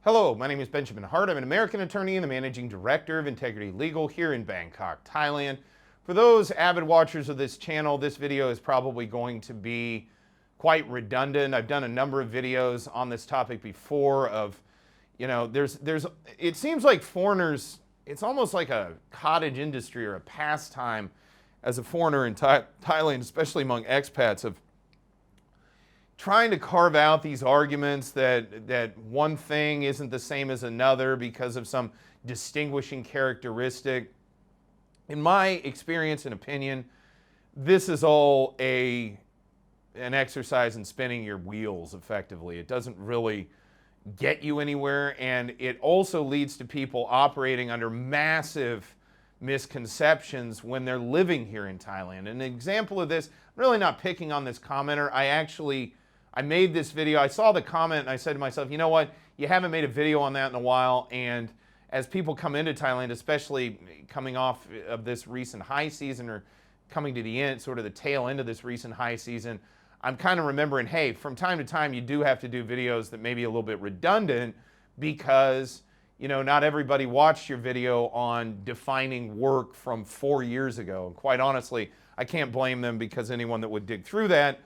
Hello, my name is Benjamin Hart. I'm an American attorney and the managing director of Integrity Legal here in Bangkok, Thailand. For those avid watchers of this channel, this video is probably going to be quite redundant. I've done a number of videos on this topic before it seems like foreigners, it's almost like a cottage industry or a pastime as a foreigner in Thailand, especially among expats, of trying to carve out these arguments that one thing isn't the same as another because of some distinguishing characteristic. In my experience and opinion, this is all an exercise in spinning your wheels effectively. It doesn't really get you anywhere, and it also leads to people operating under massive misconceptions when they're living here in Thailand. An example of this, I'm really not picking on this commenter. I made this video, I saw the comment and I said to myself, you know what, you haven't made a video on that in a while, and as people come into Thailand, especially coming off of this recent high season or coming to the end, sort of the tail end of this recent high season, I'm kind of remembering, hey, from time to time you do have to do videos that may be a little bit redundant because, you know, not everybody watched your video on defining work from 4 years ago. And quite honestly, I can't blame them, because anyone that would dig through that,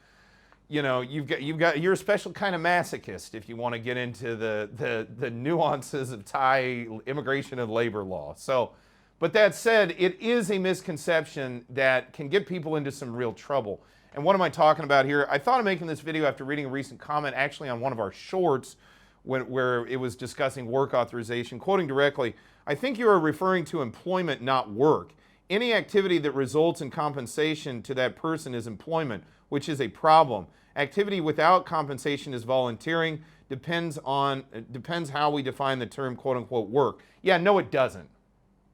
you know, you're a special kind of masochist if you want to get into the nuances of Thai immigration and labor law. So, but that said, it is a misconception that can get people into some real trouble. And what am I talking about here? I thought of making this video after reading a recent comment actually on one of our shorts where it was discussing work authorization. Quoting directly, "I think you are referring to employment, not work. Any activity that results in compensation to that person is employment, which is a problem. Activity without compensation is volunteering. Depends how we define the term quote unquote work." Yeah, no, it doesn't.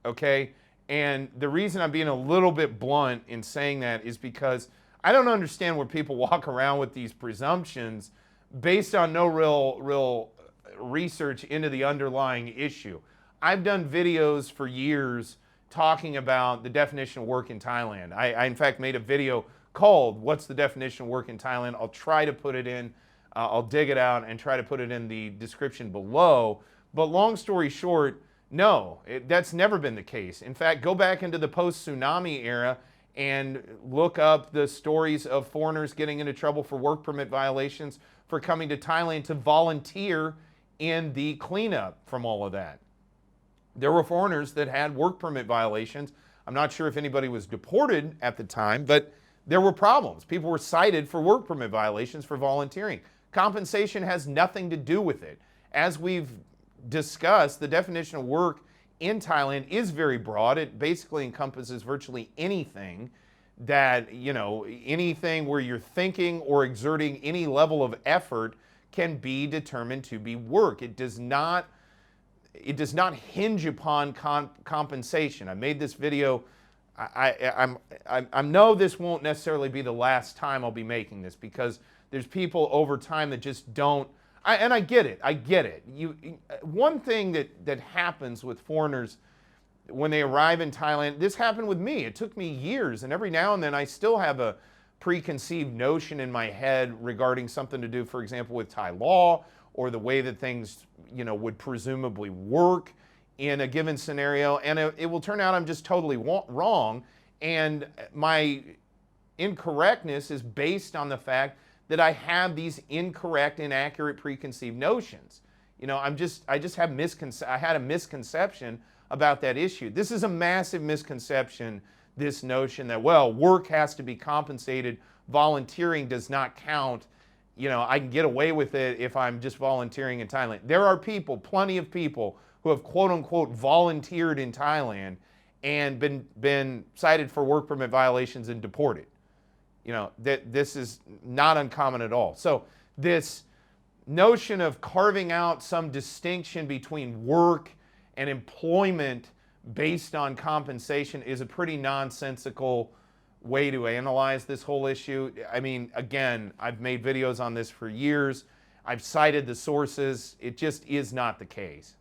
Okay? And the reason I'm being a little bit blunt in saying that is because I don't understand where people walk around with these presumptions based on no real research into the underlying issue. I've done videos for years talking about the definition of work in Thailand. I in fact made a video called "What's the Definition of Work in Thailand?" I'll try to put it in, I'll dig it out and try to put it in the description below. But long story short, no, that's never been the case. In fact, go back into the post-tsunami era and look up the stories of foreigners getting into trouble for work permit violations for coming to Thailand to volunteer in the cleanup from all of that. There were foreigners that had work permit violations. I'm not sure if anybody was deported at the time, but there were problems. People were cited for work permit violations for volunteering. Compensation has nothing to do with it. As we've discussed, the definition of work in Thailand is very broad. It basically encompasses virtually anything that, you know, anything where you're thinking or exerting any level of effort can be determined to be work. It does not hinge upon compensation. I made this video. I know this won't necessarily be the last time I'll be making this, because there's people over time that just don't. And I get it. I get it. One thing that happens with foreigners when they arrive in Thailand, this happened with me. It took me years, and every now and then I still have a preconceived notion in my head regarding something to do, for example, with Thai law or the way that things, you know, would presumably work in a given scenario, and it will turn out I'm just totally wrong, and my incorrectness is based on the fact that I have these incorrect, inaccurate preconceived notions. You know, I had a misconception about that issue. This is a massive misconception, this notion that, well, work has to be compensated, volunteering does not count. You know, I can get away with it if I'm just volunteering in Thailand. There are people, plenty of people, who have quote unquote volunteered in Thailand and been cited for work permit violations and deported. You know, this is not uncommon at all. So this notion of carving out some distinction between work and employment based on compensation is a pretty nonsensical way to analyze this whole issue. I mean, again, I've made videos on this for years. I've cited the sources. It just is not the case.